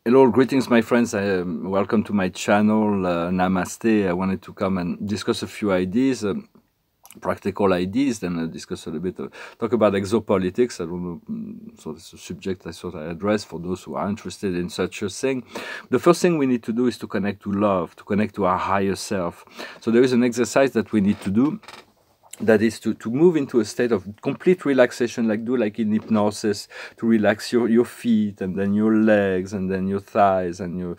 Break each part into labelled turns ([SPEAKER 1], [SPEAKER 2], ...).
[SPEAKER 1] Hello, greetings, my friends. Welcome to my channel. Namaste. I wanted to come and discuss a few ideas, practical ideas, then discuss a little bit, talk about exopolitics. I don't know, so it's a subject I thought I address for those who are interested in such a thing. The first thing we need to do is to connect to love, to connect to our higher self. So there is an exercise that we need to do, that is to move into a state of complete relaxation, like in hypnosis, to relax your feet, and then your legs, and then your thighs, and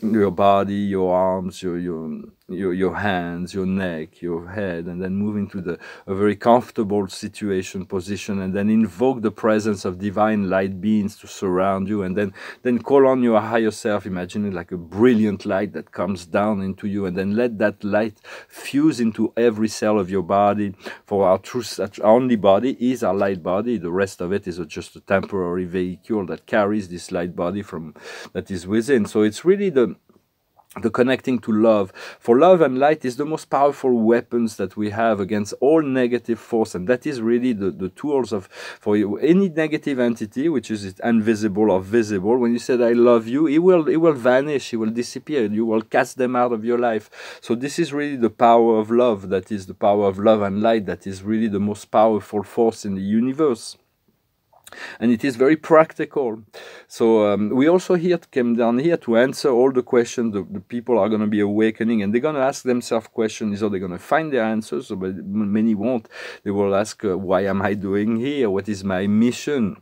[SPEAKER 1] your body, your arms, your hands, your neck, your head, and then move into a very comfortable position, and then invoke the presence of divine light beings to surround you, and then call on your higher self. Imagine it like a brilliant light that comes down into you, and then let that light fuse into every cell of your body. For our only body is our light body. The rest of it is just a temporary vehicle that carries this light body that is within. So it's really the connecting to love. For love and light is the most powerful weapons that we have against all negative force, and that is really the tools for any negative entity, which is invisible or visible. When you said I love you, it will vanish, it will disappear, you will cast them out of your life. So this is really the power of love, that is the power of love and light, that is really the most powerful force in the universe. And it is very practical. So we also came down here to answer all the questions. The people are going to be awakening, and they're going to ask themselves questions. So they're going to find their answers, but many won't. They will ask, why am I doing here? What is my mission?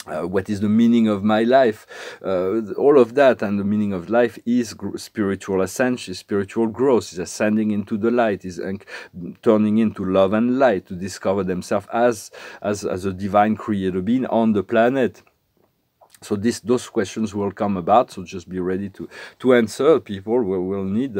[SPEAKER 1] What is the meaning of my life? All of that, and the meaning of life is spiritual ascension, spiritual growth, is ascending into the light, is turning into love and light, to discover themselves as a divine creator being on the planet. So those questions will come about. So just be ready to answer. People will need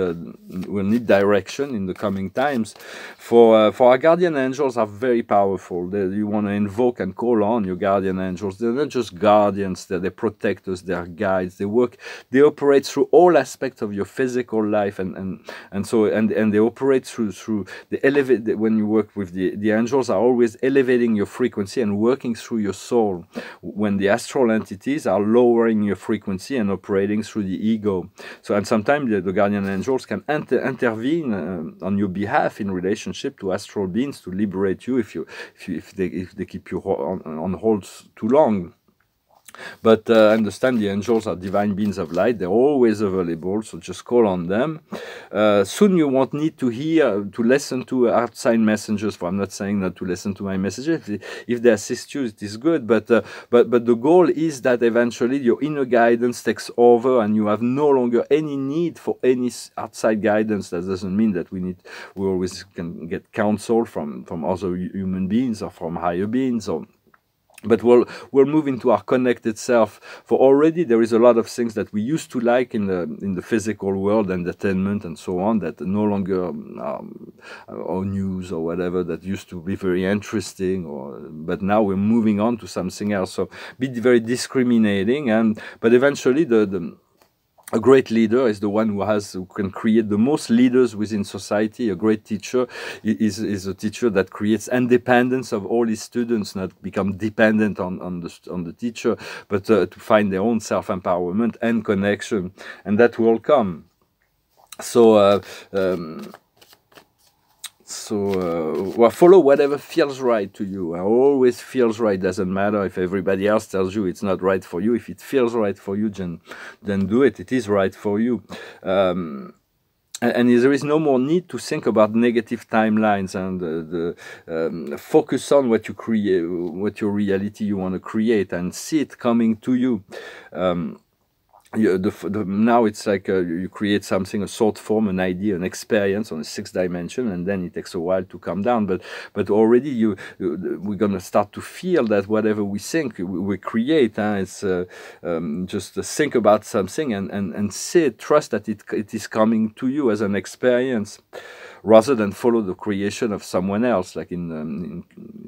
[SPEAKER 1] direction in the coming times. For our guardian angels are very powerful. You want to invoke and call on your guardian angels. They're not just guardians. They're protectors. They're guides. They operate through all aspects of your physical life, and they operate through the elevate. When you work with the angels, are always elevating your frequency and working through your soul. When the astral entities are lowering your frequency and operating through the ego. So, and sometimes the guardian angels can intervene on your behalf in relationship to astral beings to liberate you if they keep you on hold too long. But understand, the angels are divine beings of light. They're always available, so just call on them. Soon you won't need to listen to outside messengers. For I'm not saying not to listen to my messages. If they assist you, it is good. But the goal is that eventually your inner guidance takes over, and you have no longer any need for any outside guidance. That doesn't mean that we always can get counsel from other human beings or from higher beings, but we'll move into our connected self. For already there is a lot of things that we used to like in the physical world, entertainment and so on, that no longer or news or whatever, that used to be very interesting, but now we're moving on to something else. So be very discriminating, but eventually a great leader is the one who can create the most leaders within society. A great teacher is a teacher that creates independence of all his students, not become dependent on the teacher, but to find their own self-empowerment and connection, and that will come. So follow whatever feels right to you. Always feels right. Doesn't matter if everybody else tells you it's not right for you. If it feels right for you, then do it. It is right for you. And there is no more need to think about negative timelines, and focus on what you create, what your reality you want to create, and see it coming to you. Now it's like you create something, a thought form, an idea, an experience on a 6th dimension, and then it takes a while to come down. But already we're gonna start to feel that whatever we think, we create. It's just think about something and say, trust that it is coming to you as an experience, rather than follow the creation of someone else, like in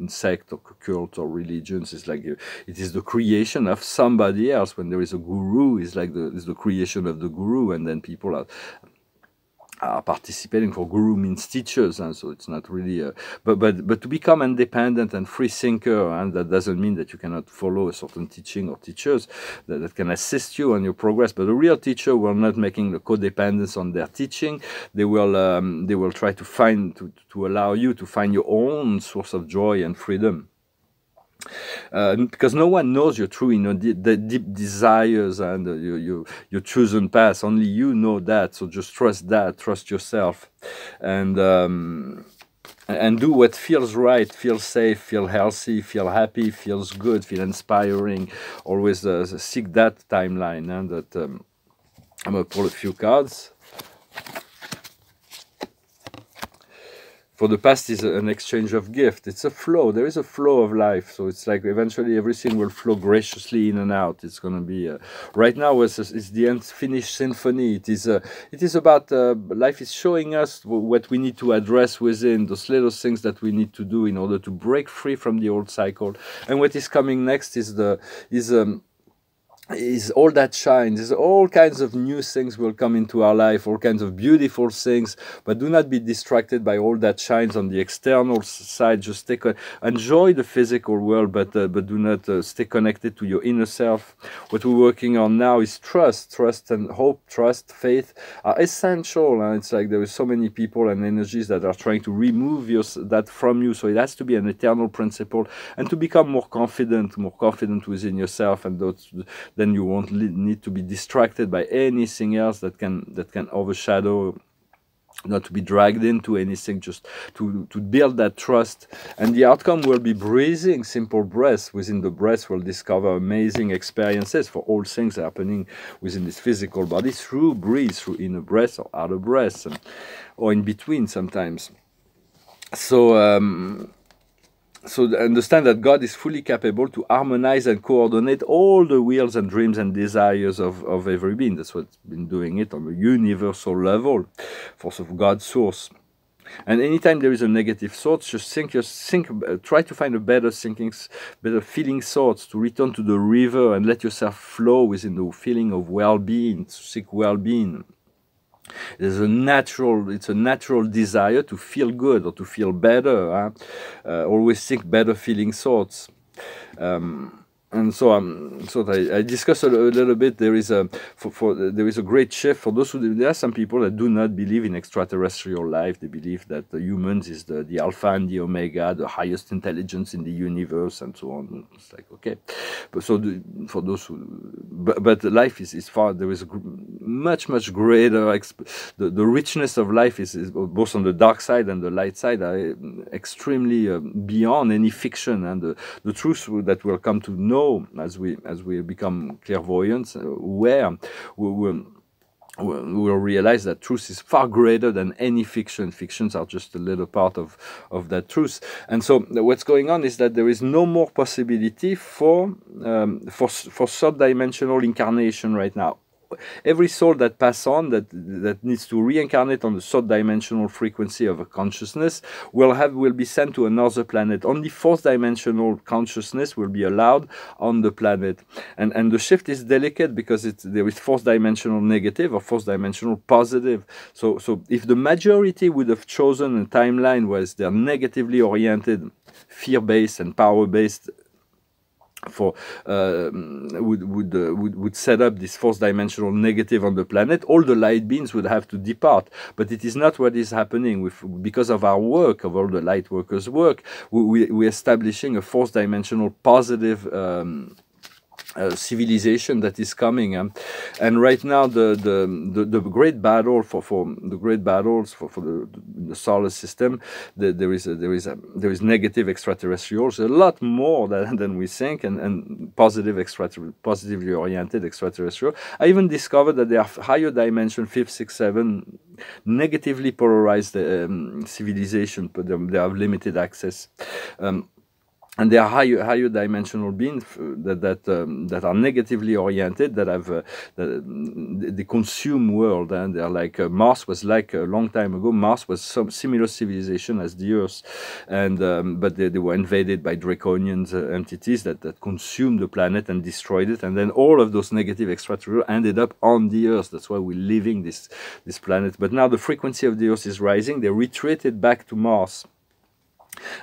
[SPEAKER 1] sect or cult or religions. It's like it is the creation of somebody else. When there is a guru, it's like it's the creation of the guru, and then people are participating. For guru means teachers, and so it's not really but to become independent and free thinker, and that doesn't mean that you cannot follow a certain teaching or teachers that can assist you on your progress. But a real teacher will not making the codependence on their teaching. They will try to find to allow you to find your own source of joy and freedom. Because no one knows your true, the deep desires and your chosen path. Only you know that. So just trust that. Trust yourself, and do what feels right, feel safe, feel healthy, feel happy, feels good, feel inspiring. Always seek that timeline, and that I'm gonna pull a few cards. For the past is an exchange of gift. It's a flow. There is a flow of life. So it's like eventually everything will flow graciously in and out. It's going to be right now. It's the unfinished symphony. It is about life is showing us what we need to address within, those little things that we need to do in order to break free from the old cycle. And what is coming next is all that shines. All kinds of new things will come into our life, all kinds of beautiful things, but do not be distracted by all that shines on the external side. Just enjoy the physical world, but do not stay connected to your inner self. What we're working on now is trust and hope. Trust, faith are essential, and it's like there is so many people and energies that are trying to remove that from you. So it has to be an eternal principle, and to become more confident within yourself, and then you won't need to be distracted by anything else that can overshadow, not to be dragged into anything, just to build that trust. And the outcome will be breathing, simple breaths. Within the breath we'll discover amazing experiences for all things happening within this physical body through breathe, through inner breath or outer breath, or in between sometimes. So understand that God is fully capable to harmonize and coordinate all the wills and dreams and desires of every being. That's what's been doing it on a universal level, force of God's source. And anytime there is a negative thought, just try to find a better feeling thoughts, to return to the river and let yourself flow within the feeling of well-being, to seek well-being. It's a natural desire to feel good or to feel better. Always think better feeling thoughts. And so I discussed a little bit. There is a great shift for those who. There are some people that do not believe in extraterrestrial life. They believe that the humans is the alpha and the omega, the highest intelligence in the universe, and so on. It's like, okay, but for those who, but life is far. There is a much greater. The richness of life is both on the dark side and the light side are extremely beyond any fiction, and the truth that we'll come to know as we become clairvoyants, where we will realize that truth is far greater than any fiction. Fictions are just a little part of that truth. And so what's going on is that there is no more possibility for third dimensional incarnation right now. Every soul that passes on, that needs to reincarnate on the third dimensional frequency of a consciousness, will be sent to another planet. Only fourth dimensional consciousness will be allowed on the planet. And the shift is delicate because there is fourth dimensional negative or fourth dimensional positive. So if the majority would have chosen a timeline where they're negatively oriented, fear-based and power-based, would set up this fourth dimensional negative on the planet, all the light beings would have to depart. But it is not what is happening. Because of our work, of all the light workers' work, we're establishing a fourth dimensional positive civilization that is coming, and right now the great battle for the great battles for the solar system, there is negative extraterrestrials, a lot more than we think, and positively oriented extraterrestrial. I even discovered that there are higher dimension, 5th, 6th, 7th, negatively polarized civilization, but they have limited access. and they are higher dimensional beings that are negatively oriented, that have the consume world, and they're like Mars was like a long time ago. Mars was some similar civilization as the Earth, and but they were invaded by draconian entities that consumed the planet and destroyed it, and then all of those negative extraterrestrials ended up on the Earth. That's why we're leaving this planet. But now the frequency of the Earth is rising. They retreated back to Mars.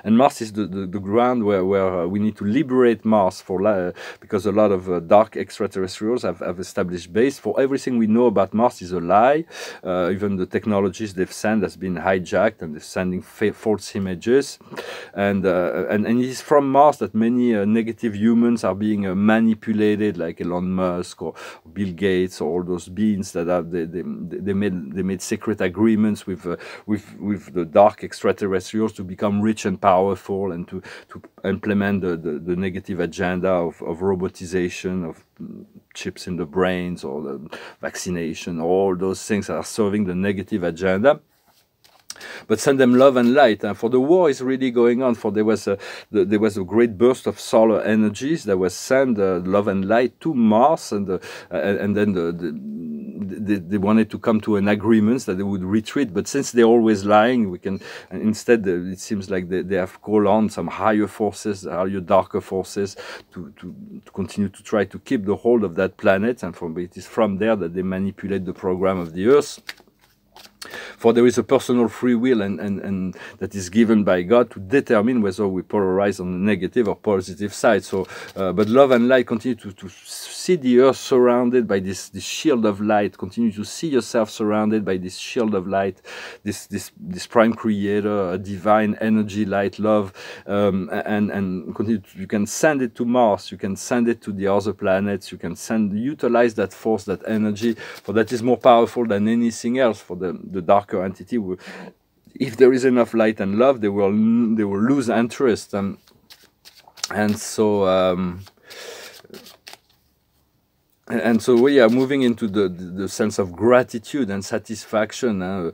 [SPEAKER 1] And Mars is the ground where we need to liberate Mars because a lot of dark extraterrestrials have established base. For everything we know about Mars is a lie. Even the technologies they've sent has been hijacked, and they're sending false images. And it is from Mars that many negative humans are being manipulated, like Elon Musk or Bill Gates, or all those beings that have they made secret agreements with the dark extraterrestrials to become rich and powerful, and to implement the negative agenda of robotization, of chips in the brains, or the vaccination. All those things are serving the negative agenda. But send them love and light. And for the war is really going on. For there was a great burst of solar energies that was sent love and light to Mars, and then they wanted to come to an agreement that they would retreat. But since they're always lying, we can instead it seems like they have called on some higher forces, higher darker forces, to continue to try to keep the hold of that planet. And it is from there that they manipulate the program of the Earth. For there is a personal free will and that is given by God to determine whether we polarize on the negative or positive side. So, but love and light continue to see the Earth surrounded by this shield of light. Continue to see yourself surrounded by this shield of light, this prime creator, a divine energy, light, love, and continue. You can send it to Mars. You can send it to the other planets. You can utilize that force, that energy, for that is more powerful than anything else. For the darker entity, if there is enough light and love, they will lose interest, and so we are moving into the sense of gratitude and satisfaction to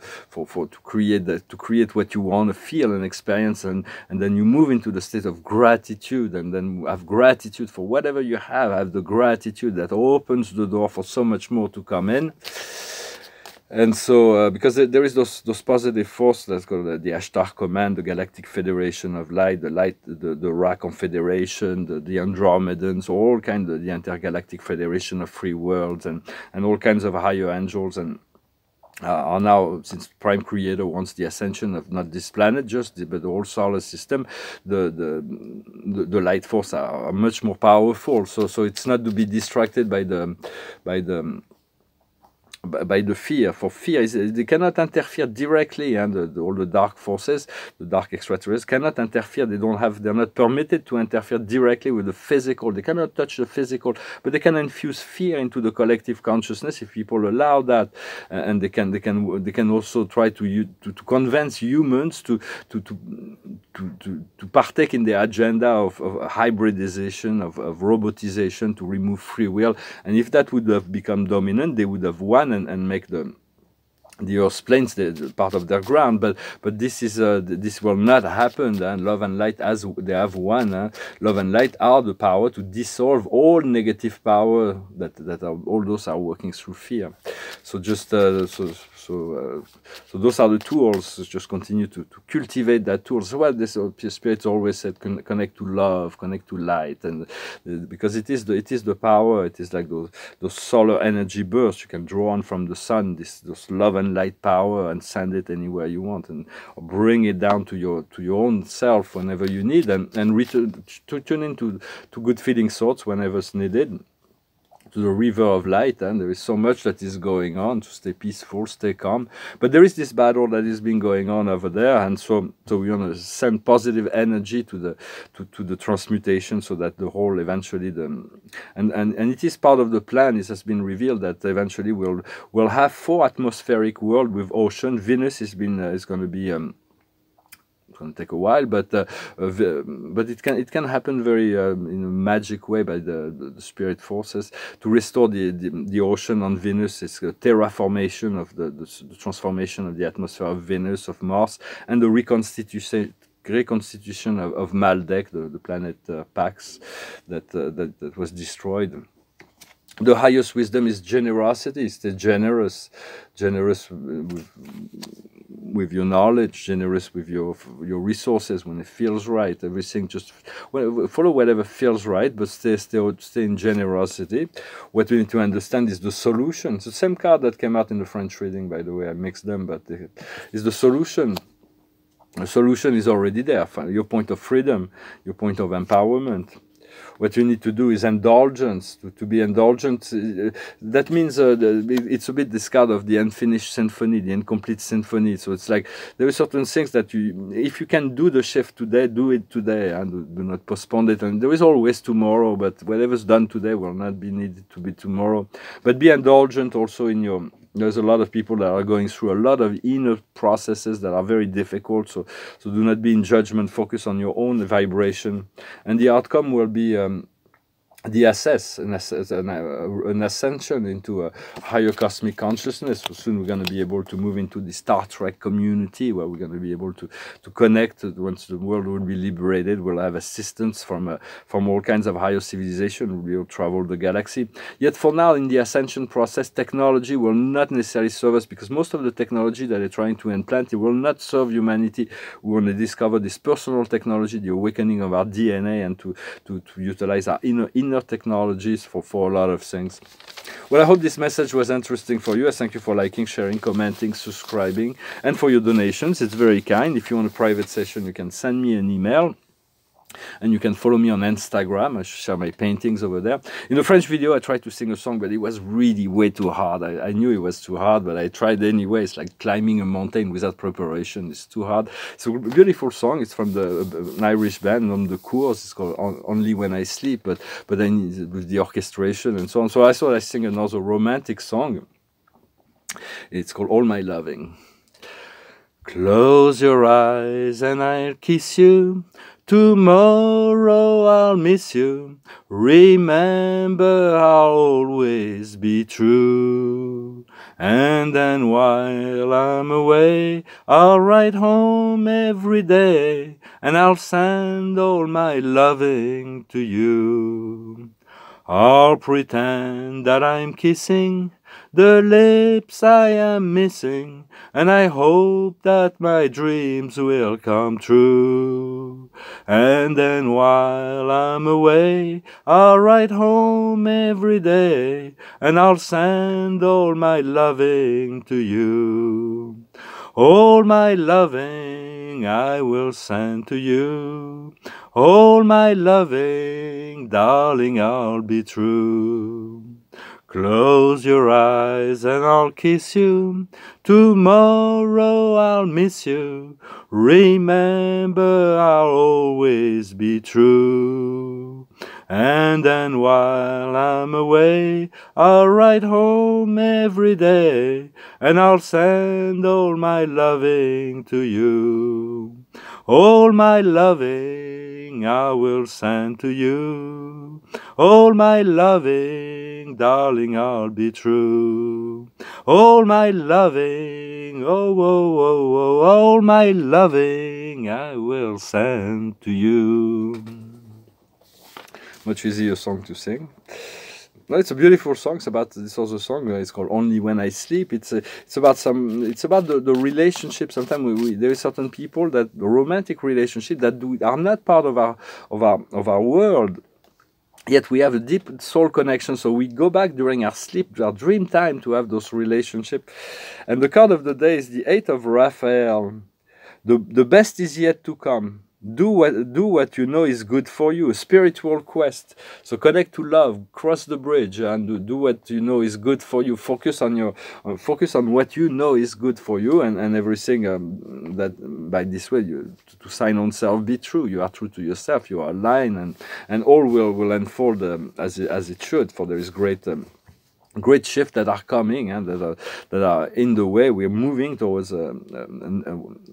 [SPEAKER 1] create what you want to feel and experience, and then you move into the state of gratitude, and then have gratitude for whatever you have the gratitude that opens the door for so much more to come in. And so, because there is those positive forces, that's called the Ashtar Command, the Galactic Federation of Light, the Ra Confederation, the Andromedans, all kinds of the Intergalactic Federation of Free Worlds, and all kinds of higher angels, and are now, since Prime Creator wants the ascension of not this planet but the whole solar system, the light force are much more powerful. So it's not to be distracted by the fear. For fear, they cannot interfere directly, and all the dark forces, the dark extraterrestrials cannot interfere. They're not permitted to interfere directly with the physical. They cannot touch the physical, but they can infuse fear into the collective consciousness if people allow that, and they can also try to convince humans to partake in the agenda of hybridization, of robotization, to remove free will. And if that would have become dominant, they would have won and make the Earth planes the part of their ground. But this will not happen. And love and light, as they have won, love and light are the power to dissolve all negative power all those are working through fear. So just so those are the tools. Just continue to cultivate that tool. So what this Spirit always said: connect to love, connect to light, and because it is the power. It is like those solar energy bursts you can draw on from the sun. Those love and light power, and send it anywhere you want, and bring it down to your own self whenever you need, and return to tune into good feeling thoughts whenever it's needed, to the river of light. And there is so much that is going on, to stay peaceful, stay calm. But there is this battle that is been going on over there, and so we want to send positive energy to the transmutation, so that the whole eventually and it is part of the plan. It has been revealed that eventually we'll have 4 atmospheric world with ocean. Venus is going to be it's going to take a while, but it can happen very in a magic way by the spirit forces to restore the ocean on Venus. It's a terraformation of the transformation of the atmosphere of Venus, of Mars, and the reconstitution reconstitution of Maldek, the planet Pax that was destroyed. The highest wisdom is generosity. Stay generous with your knowledge, generous with your resources when it feels right. Everything just follow whatever feels right, but stay in generosity. What we need to understand is the solution. It's the same card that came out in the French reading, by the way. I mixed them, but it's the solution. The solution is already there. Your point of freedom, your point of empowerment. What you need to do is indulgence. To be indulgent, that means it's a bit this card of the unfinished symphony, the incomplete symphony. So it's like there are certain things that if you can do the shift today, do it today, and do not postpone it. And there is always tomorrow, but whatever's done today will not be needed to be tomorrow. But be indulgent also in your. There's a lot of people that are going through a lot of inner processes that are very difficult. So do not be in judgment. Focus on your own vibration, and the outcome will be an ascension into a higher cosmic consciousness. So soon we're going to be able to move into the Star Trek community, where we're going to be able to connect. Once the world will be liberated, we'll have assistance from all kinds of higher civilization. We'll be able to travel the galaxy. Yet for now, in the ascension process, technology will not necessarily serve us, because most of the technology that they're trying to implant, it will not serve humanity. We want to discover this personal technology, the awakening of our DNA, and to utilize our inner technologies for a lot of things. Well, I hope this message was interesting for you. I thank you for liking, sharing, commenting, subscribing, and for your donations. It's very kind. If you want a private session, you can send me an email. And you can follow me on Instagram. I share my paintings over there. In the French video, I tried to sing a song, but it was really way too hard. I knew it was too hard, but I tried anyway. It's like climbing a mountain without preparation. It's too hard. It's a beautiful song. It's from an Irish band on the course. It's called Only When I Sleep, but then with the orchestration and so on. So I thought I'd sing another romantic song. It's called All My Loving. Close your eyes and I'll kiss you. Tomorrow I'll miss you. Remember, I'll always be true. And then while I'm away, I'll write home every day, and I'll send all my loving to you. I'll pretend that I'm kissing the lips I am missing, and I hope that my dreams will come true. And then while I'm away, I'll write home every day, and I'll send all my loving to you. All my loving I will send to you. All my loving, darling, I'll be true. Close your eyes and I'll kiss you. Tomorrow I'll miss you. Remember, I'll always be true. And then while I'm away, I'll write home every day, and I'll send all my loving to you. All my loving I will send to you. All my loving, darling, I'll be true. All my loving, oh, oh, oh, oh, all my loving I will send to you. Much easier song to sing. No, it's a beautiful song. It's about this other song. It's called "Only When I Sleep." It's about the relationship. Sometimes there are certain people that the romantic relationship that are not part of our world. Yet we have a deep soul connection. So we go back during our sleep, our dream time, to have those relationships. And the card of the day is the 8 of Raphael. The best is yet to come. Do what you know is good for you, a spiritual quest. So connect to love, cross the bridge, and do what you know is good for you. Focus on what you know is good for you, and everything that by this way to sign on self, be true. You are true to yourself. You are aligned, and all will unfold as it should. For there is great shifts that are coming and that are in the way. We're moving towards a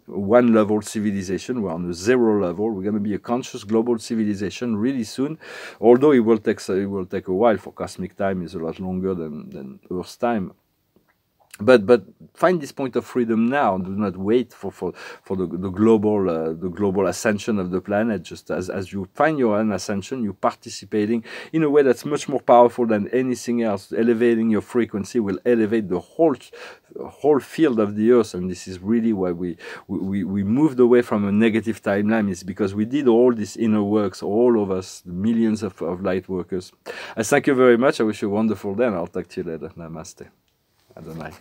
[SPEAKER 1] one-level civilization. We're on a 0 level. We're going to be a conscious global civilization really soon. Although it will take a while, for cosmic time is a lot longer than Earth's time. but find this point of freedom now. Do not wait for the global ascension of the planet. Just as you find your own ascension, you're participating in a way that's much more powerful than anything else. Elevating your frequency will elevate the whole field of the earth, and this is really why we moved away from a negative timeline. Is because we did all these inner works, all of us, millions of light workers. I thank you very much. I wish you a wonderful day, and I'll talk to you later. Namaste. Adonai.